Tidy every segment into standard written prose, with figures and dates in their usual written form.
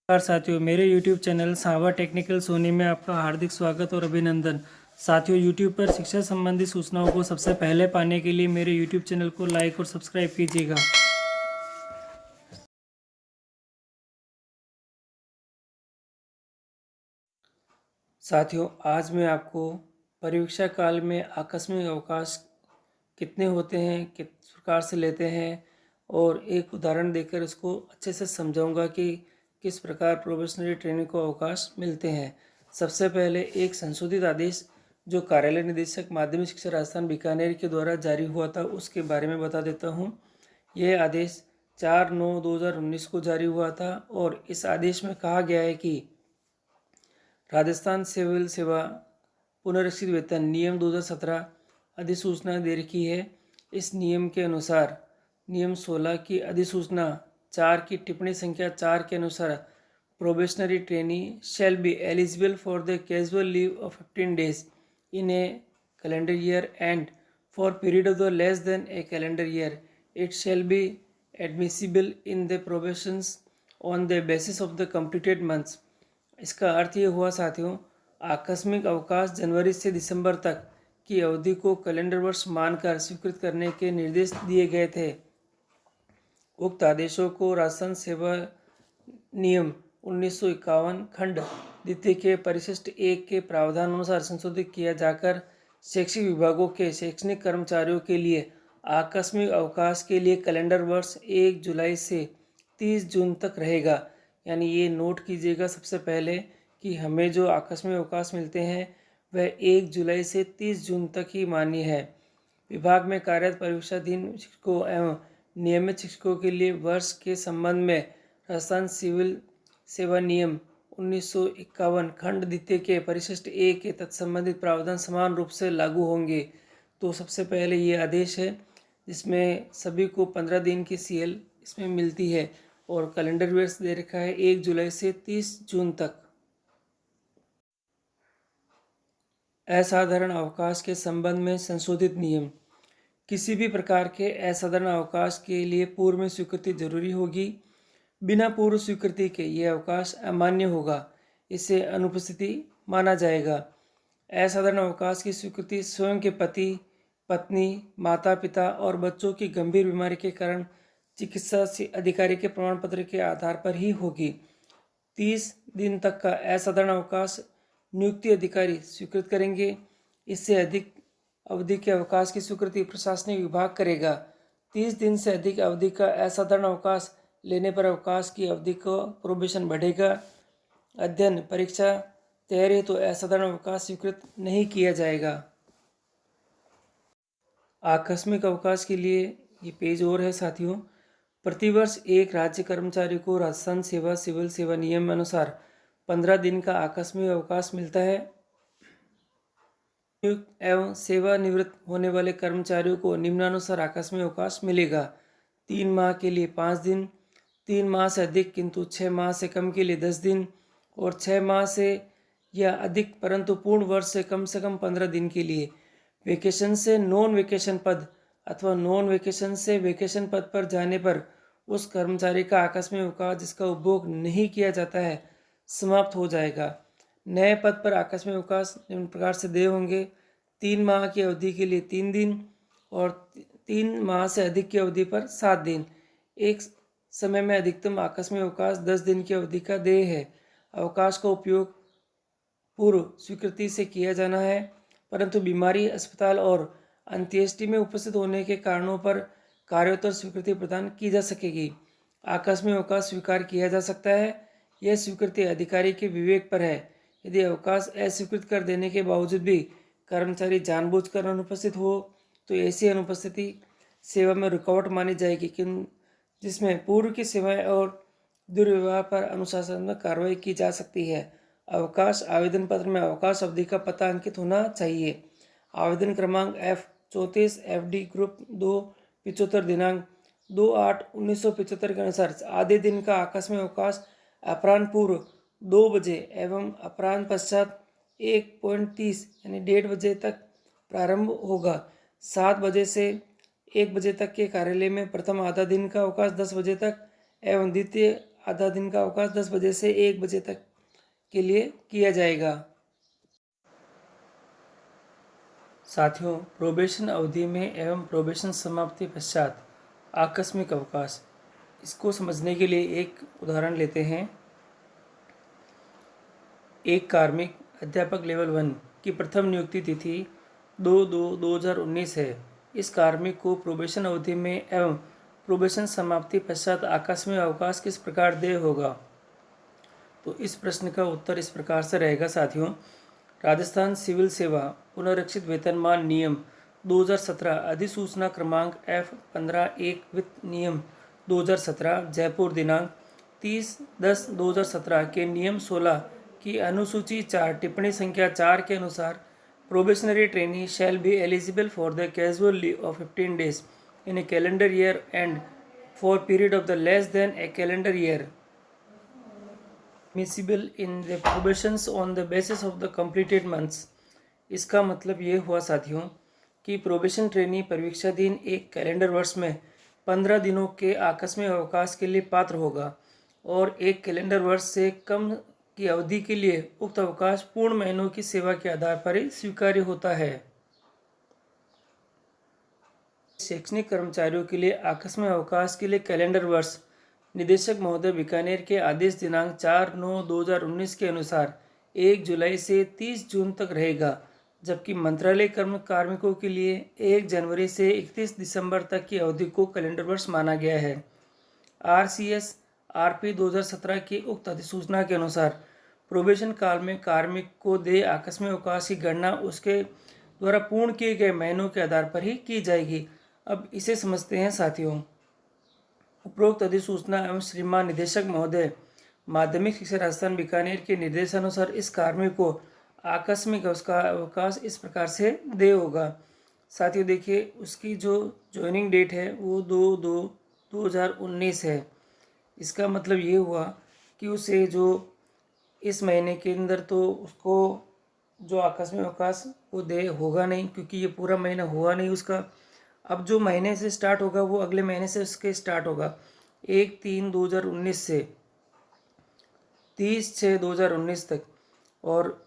नमस्कार साथियों, मेरे YouTube चैनल सावा टेक्निकल सोनी में आपका हार्दिक स्वागत और अभिनंदन। साथियों, YouTube पर शिक्षा संबंधी सूचनाओं को सबसे पहले पाने के लिए मेरे YouTube चैनल को लाइक और सब्सक्राइब कीजिएगा। साथियों, आज मैं आपको परीक्षा काल में आकस्मिक अवकाश कितने होते हैं, किस प्रकार से लेते हैं और एक उदाहरण देकर इसको अच्छे से समझाऊंगा कि किस प्रकार प्रोबेशनरी ट्रेनिंग को अवकाश मिलते हैं। सबसे पहले एक संशोधित आदेश जो कार्यालय निदेशक माध्यमिक शिक्षा राजस्थान बीकानेर के द्वारा जारी हुआ था उसके बारे में बता देता हूँ। यह आदेश 4/9/2019 को जारी हुआ था और इस आदेश में कहा गया है कि राजस्थान सिविल सेवा पुनरीक्षित वेतन नियम 2017 अधिसूचना दे रखी है। इस नियम के अनुसार नियम 16 की अधिसूचना 4 की टिप्पणी संख्या 4 के अनुसार probationary trainee shall be eligible for the casual leave of 15 days in a calendar year and for period of the less than a calendar year it shall be admissible in the probations on the basis of the completed months। इसका अर्थ ये हुआ साथियों, आकस्मिक अवकाश जनवरी से दिसंबर तक की अवधि को कैलेंडर वर्ष मानकर स्वीकृत करने के निर्देश दिए गए थे। उक्त आदेशों को राजस्थान सेवा नियम 1951 खंड द्वितीय के परिशिष्ट 1 के प्रावधान अनुसार संशोधित किया जाकर शैक्षिक विभागों के शैक्षणिक कर्मचारियों के लिए आकस्मिक अवकाश के लिए कैलेंडर वर्ष 1 जुलाई से 30 जून तक रहेगा। यानी ये नोट कीजिएगा सबसे पहले कि हमें जो आकस्मिक अवकाश मिलते हैं वह 1 जुलाई से 30 जून तक ही मान्य है। विभाग में कार्यरत परीक्षाधीन शिक्षकों एवं नियमित शिक्षकों के लिए वर्ष के संबंध में राजस्थान सिविल सेवा नियम 1951 खंड द्वितीय के परिशिष्ट 1 के तत्संबंधित प्रावधान समान रूप से लागू होंगे। तो सबसे पहले ये आदेश है जिसमें सभी को 15 दिन की सीएल इसमें मिलती है और कैलेंडर वर्ष दे रखा है 1 जुलाई से 30 जून तक। असाधारण अवकाश के संबंध में संशोधित नियम। किसी भी प्रकार के असाधारण अवकाश के लिए पूर्व में स्वीकृति जरूरी होगी। बिना पूर्व स्वीकृति के यह अवकाश अमान्य होगा, इसे अनुपस्थिति माना जाएगा। असाधारण अवकाश की स्वीकृति स्वयं के पति, पत्नी, माता पिता और बच्चों की गंभीर बीमारी के कारण चिकित्सा अधिकारी के प्रमाण पत्र के आधार पर ही होगी। 30 दिन तक का असाधारण अवकाश नियुक्ति अधिकारी स्वीकृत करेंगे। इससे अधिक अवधि के अवकाश की स्वीकृति प्रशासनिक विभाग करेगा। 30 दिन से अधिक अवधि का असाधारण अवकाश लेने पर अवकाश की अवधि को प्रोबेशन बढ़ेगा। अध्ययन, परीक्षा, तैयारी तो असाधारण अवकाश स्वीकृत नहीं किया जाएगा। आकस्मिक अवकाश के लिए ये पेज और है साथियों। प्रतिवर्ष एक राज्य कर्मचारी को राजस्थान सेवा सिविल सेवा नियम अनुसार 15 दिन का आकस्मिक अवकाश मिलता है। नियुक्त एवं सेवानिवृत्त होने वाले कर्मचारियों को निम्नानुसार आकस्मिक अवकाश मिलेगा। 3 माह के लिए 5 दिन, 3 माह से अधिक किंतु 6 माह से कम के लिए 10 दिन और 6 माह से या अधिक परंतु पूर्ण वर्ष से कम 15 दिन के लिए वेकेशन से नॉन वेकेशन पद अथवा नॉन वेकेशन से वेकेशन पद पर जाने पर उस कर्मचारी का आकस्मिक अवकाश जिसका उपभोग नहीं किया जाता है समाप्त हो जाएगा। नए पद पर आकस्मिक अवकाश निम्न प्रकार से देय होंगे। 3 माह की अवधि के लिए 3 दिन और 3 माह से अधिक की अवधि पर 7 दिन। एक समय में अधिकतम आकस्मिक अवकाश 10 दिन की अवधि का देय है। अवकाश का उपयोग पूर्व स्वीकृति से किया जाना है, परंतु बीमारी, अस्पताल और अंत्येष्टि में उपस्थित होने के कारणों पर कार्योत्तर स्वीकृति प्रदान की जा सकेगी। आकस्मिक अवकाश स्वीकार किया जा सकता है। यह स्वीकृति अधिकारी के विवेक पर है। यदि अवकाश अस्वीकृत कर देने के बावजूद भी कर्मचारी जानबूझकर अनुपस्थित हो तो ऐसी अनुपस्थिति सेवा में रुकावट मानी जाएगी, जिसमें पूर्व की सेवाएं और दुर्व्यवहार पर अनुशासनात्मक कार्रवाई की जा सकती है। अवकाश आवेदन पत्र में अवकाश अवधि का पता अंकित होना चाहिए। आवेदन क्रमांक F34 FD ग्रुप 2 75 दिनांक 2/8/1975 के अनुसार आधे दिन का आकस्मिक अवकाश अपराह्न पूर्व 2 बजे एवं अपराह्न पश्चात 1:30 यानी 1:30 बजे तक प्रारंभ होगा। 7 बजे से 1 बजे तक के कार्यालय में प्रथम आधा दिन का अवकाश 10 बजे तक एवं द्वितीय आधा दिन का अवकाश 10 बजे से 1 बजे तक के लिए किया जाएगा। साथियों, प्रोबेशन अवधि में एवं प्रोबेशन समाप्ति पश्चात आकस्मिक अवकाश, इसको समझने के लिए एक उदाहरण लेते हैं। एक कार्मिक अध्यापक लेवल 1 की प्रथम नियुक्ति तिथि 2/2/2019 है। इस कार्मिक को प्रोबेशन अवधि में एवं प्रोबेशन समाप्ति पश्चात आकस्मिक अवकाश किस प्रकार देय होगा? तो इस प्रश्न का उत्तर इस प्रकार से रहेगा साथियों। राजस्थान सिविल सेवा पुनरीक्षित वेतनमान नियम 2017 अधिसूचना क्रमांक F15(1) वित्त नियम 2017 जयपुर दिनांक 30/10/2017 के नियम 16 की अनुसूची 4 टिप्पणी संख्या 4 के अनुसार probationary trainee shall be eligible for the casual leave of 15 days in a calendar year and for period of the less than a calendar year admissible in the probations on the basis of the completed months। इसका मतलब ये हुआ साथियों कि probation trainee परीक्षाधीन एक calendar वर्ष में 15 दिनों के आकस्मिक अवकाश के लिए पात्र होगा और एक कैलेंडर वर्ष से कम की अवधि के लिए उक्त अवकाश पूर्ण महीनों की सेवा के आधार पर ही स्वीकार्य होता है। शैक्षणिक कर्मचारियों के लिए आकस्मिक अवकाश के लिए कैलेंडर वर्ष निदेशक महोदय बीकानेर के आदेश दिनांक 4/9/2019 के अनुसार 1 जुलाई से 30 जून तक रहेगा, जबकि मंत्रालय कार्मिकों के लिए 1 जनवरी से 31 दिसंबर तक की अवधि को कैलेंडर वर्ष माना गया है। RCS RP 2017 की उक्त अधिसूचना के अनुसार प्रोबेशन काल में कार्मिक को देय आकस्मिक अवकाश की गणना उसके द्वारा पूर्ण किए गए महीनों के आधार पर ही की जाएगी। अब इसे समझते हैं साथियों। उपरोक्त अधिसूचना एवं श्रीमान निदेशक महोदय माध्यमिक शिक्षा राजस्थान बीकानेर के निर्देशानुसार इस कार्मिक को आकस्मिक अवकाश इस प्रकार से देय होगा। साथियों देखिए, उसकी जो ज्वाइनिंग डेट है वो 2/2/2019 है। इसका मतलब ये हुआ कि उसे जो इस महीने के अंदर तो उसको जो आकस्मिक अवकाश वो देय होगा नहीं, क्योंकि ये पूरा महीना हुआ नहीं उसका। अब जो महीने से स्टार्ट होगा वो अगले महीने से उसके स्टार्ट होगा 1/3/2019 से 30/6/2019 तक, और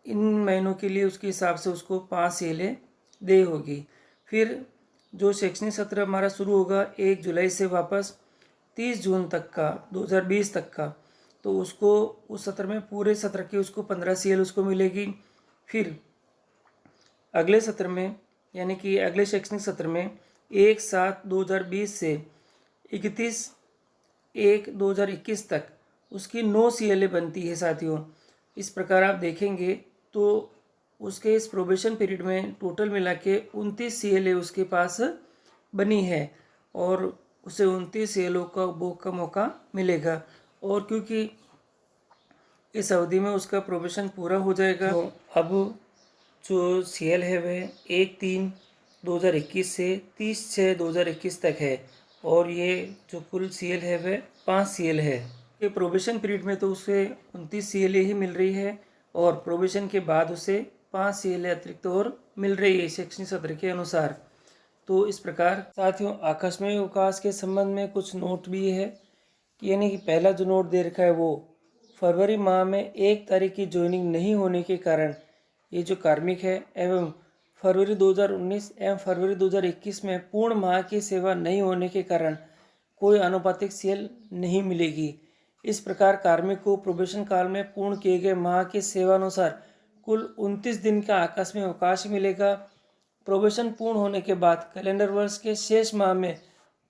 इन महीनों के लिए उसके हिसाब से उसको 5 CLA देय होगी। फिर जो शैक्षणिक सत्र हमारा शुरू होगा 1 जुलाई से वापस 30 जून तक का 2020 तक का, तो उसको उस सत्र में पूरे सत्र की उसको 15 CL उसको मिलेगी। फिर अगले सत्र में यानी कि अगले शैक्षणिक सत्र में 1/7/2020 से 31/1/2021 तक उसकी 9 CLA बनती है साथियों। इस प्रकार आप देखेंगे तो उसके इस प्रोबेशन पीरियड में टोटल मिला के 29 CLA उसके पास बनी है और उसे 29 CLA का उपभोग का मौका मिलेगा। और क्योंकि इस अवधि में उसका प्रोबेशन पूरा हो जाएगा, तो अब जो CL है वह 1/3/2021 से 30/6/2021 तक है और ये जो कुल CL है वह 5 CL है। ये प्रोबेशन पीरियड में तो उसे 29 CLA ही मिल रही है और प्रोबेशन के बाद उसे 5 CLA अतिरिक्त और मिल रही है शैक्षणिक सत्र के अनुसार। तो इस प्रकार साथियों आकस्मिक अवकाश के संबंध में कुछ नोट भी है कि यानी कि पहला जो नोट दे रखा है वो फरवरी माह में 1 तारीख की ज्वाइनिंग नहीं होने के कारण ये जो कार्मिक है एवं फरवरी 2019 एवं फरवरी 2021 में पूर्ण माह की सेवा नहीं होने के कारण कोई आनुपातिक CL नहीं मिलेगी। इस प्रकार कार्मिक को प्रोबेशन काल में पूर्ण किए गए माह की सेवानुसार कुल 29 दिन का आकस्मिक अवकाश मिलेगा। प्रोबेशन पूर्ण होने के बाद कैलेंडर वर्ष के शेष माह में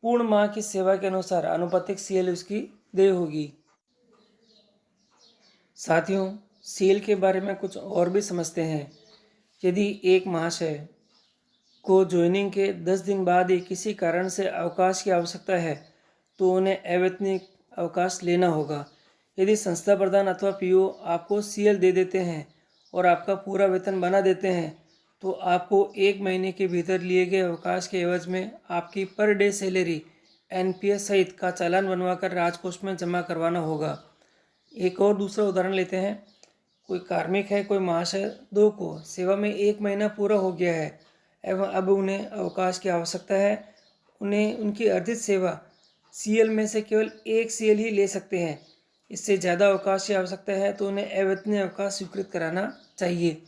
पूर्ण माह की सेवा के अनुसार आनुपातिक CL उसकी देय होगी। साथियों, CL के बारे में कुछ और भी समझते हैं। यदि एक महाशय को ज्वाइनिंग के 10 दिन बाद ही किसी कारण से अवकाश की आवश्यकता है तो उन्हें अवैतनिक अवकाश लेना होगा। यदि संस्था प्रधान अथवा PO आपको CL दे देते हैं और आपका पूरा वेतन बना देते हैं तो आपको 1 महीने के भीतर लिए गए अवकाश के एवज में आपकी पर डे सैलरी NPS सहित का चालान बनवाकर राजकोष में जमा करवाना होगा। एक और दूसरा उदाहरण लेते हैं। कोई कार्मिक है, कोई महाशय 2 को सेवा में 1 महीना पूरा हो गया है एवं अब उन्हें अवकाश की आवश्यकता है। उन्हें उनकी अर्जित सेवा सीएल में से केवल एक सीएल ही ले सकते हैं। इससे ज़्यादा अवकाश की आवश्यकता है तो उन्हें अवेतनीय अवकाश स्वीकृत कराना चाहिए।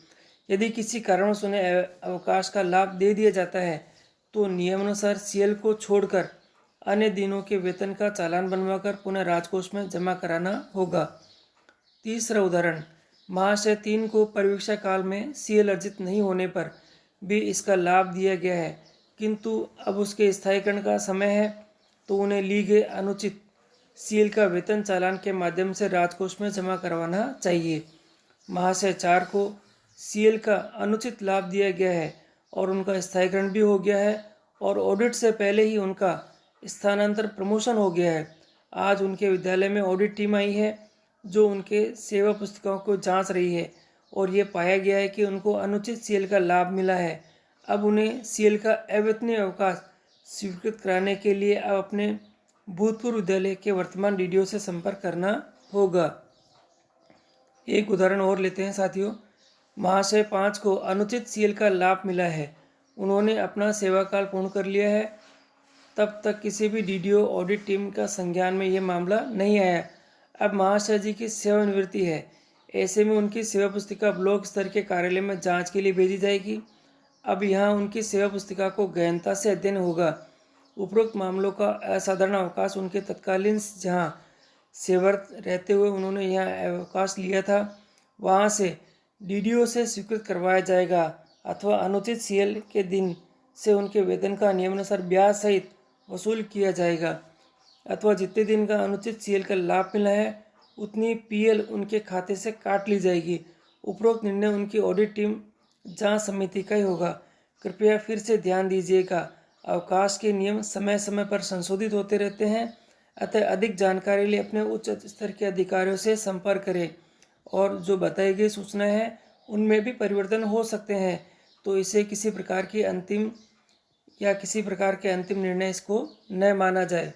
यदि किसी कारणवश उन्हें अवकाश का लाभ दे दिया जाता है तो नियमानुसार सीएल को छोड़कर अन्य दिनों के वेतन का चालान बनवाकर पुनः राजकोष में जमा कराना होगा। तीसरा उदाहरण, महाशय 3 को परिवीक्षा काल में सीएल अर्जित नहीं होने पर भी इसका लाभ दिया गया है, किंतु अब उसके स्थायीकरण का समय है तो उन्हें ली गई अनुचित सीएल का वेतन चालान के माध्यम से राजकोष में जमा करवाना चाहिए। महाशय 4 को सीएल का अनुचित लाभ दिया गया है और उनका स्थायीकरण भी हो गया है और ऑडिट से पहले ही उनका स्थानांतरण प्रमोशन हो गया है। आज उनके विद्यालय में ऑडिट टीम आई है जो उनके सेवा पुस्तिकाओं को जांच रही है और ये पाया गया है कि उनको अनुचित सीएल का लाभ मिला है। अब उन्हें सीएल का अवेतनीय अवकाश स्वीकृत कराने के लिए अब अपने भूतपूर्व विद्यालय के वर्तमान डीडीओ से संपर्क करना होगा। एक उदाहरण और लेते हैं साथियों। महाशय 5 को अनुचित सीएल का लाभ मिला है। उन्होंने अपना सेवाकाल पूर्ण कर लिया है। तब तक किसी भी डीडीओ ऑडिट टीम का संज्ञान में यह मामला नहीं आया। अब महाशय जी की सेवानिवृत्ति है। ऐसे में उनकी सेवा पुस्तिका ब्लॉक स्तर के कार्यालय में जांच के लिए भेजी जाएगी। अब यहाँ उनकी सेवा पुस्तिका को गहनता से अध्ययन होगा। उपरोक्त मामलों का असाधारण अवकाश उनके तत्कालीन जहाँ सेवारत रहते हुए उन्होंने यहाँ अवकाश लिया था वहाँ से डीडीओ से स्वीकृत करवाया जाएगा अथवा अनुचित सीएल के दिन से उनके वेतन का नियमानुसार ब्याज सहित वसूल किया जाएगा अथवा जितने दिन का अनुचित सीएल का लाभ मिला है उतनी पीएल उनके खाते से काट ली जाएगी। उपरोक्त निर्णय उनकी ऑडिट टीम जांच समिति का ही होगा। कृपया फिर से ध्यान दीजिएगा, अवकाश के नियम समय समय पर संशोधित होते रहते हैं, अतः अधिक जानकारी लिए अपने उच्च स्तर के अधिकारियों से संपर्क करें और जो बताई गई सूचनाएं हैं उनमें भी परिवर्तन हो सकते हैं, तो इसे किसी प्रकार के अंतिम निर्णय इसको न माना जाए।